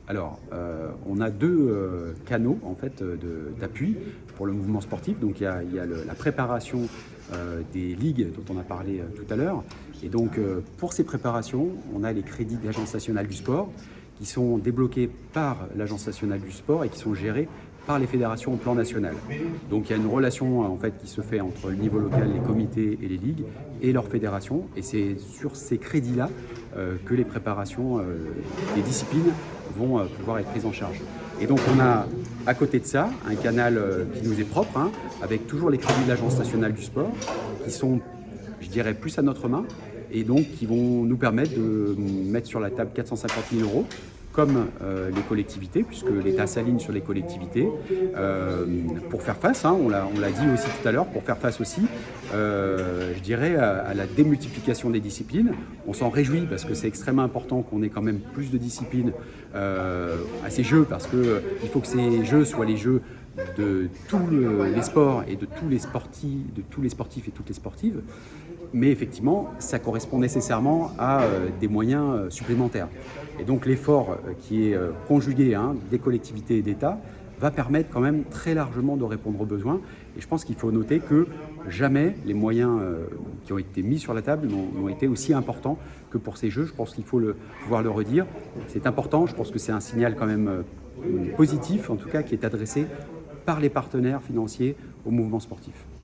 Alors, on a deux canaux en fait d'appui pour le mouvement sportif. Donc, il y a la préparation des ligues dont on a parlé tout à l'heure. Et donc, pour ces préparations, on a les crédits de l'Agence nationale du sport qui sont débloqués par l'Agence nationale du sport et qui sont gérés par les fédérations au plan national. Donc il y a une relation en fait qui se fait entre le niveau local, les comités et les ligues et leurs fédérations. Et c'est sur ces crédits-là que les préparations des disciplines vont pouvoir être prises en charge. Et donc on a à côté de ça un canal qui nous est propre, hein, avec toujours les crédits de l'Agence nationale du sport, qui sont, je dirais, plus à notre main, et donc qui vont nous permettre de mettre sur la table 450 000 euros, comme les collectivités, puisque l'État s'aligne sur les collectivités, pour faire face, hein, on l'a dit aussi tout à l'heure, pour faire face aussi, je dirais, à la démultiplication des disciplines. On s'en réjouit parce que c'est extrêmement important qu'on ait quand même plus de disciplines à ces jeux, parce qu'il faut que ces jeux soient les jeux de tous les sports et de tous les sportifs et toutes les sportives. Mais effectivement, ça correspond nécessairement à des moyens supplémentaires. Et donc l'effort qui est conjugué, hein, des collectivités et d'État va permettre quand même très largement de répondre aux besoins. Et je pense qu'il faut noter que jamais les moyens qui ont été mis sur la table n'ont été aussi importants que pour ces jeux. Je pense qu'il faut pouvoir le redire. C'est important, je pense que c'est un signal quand même positif, en tout cas, qui est adressé par les partenaires financiers au mouvement sportif.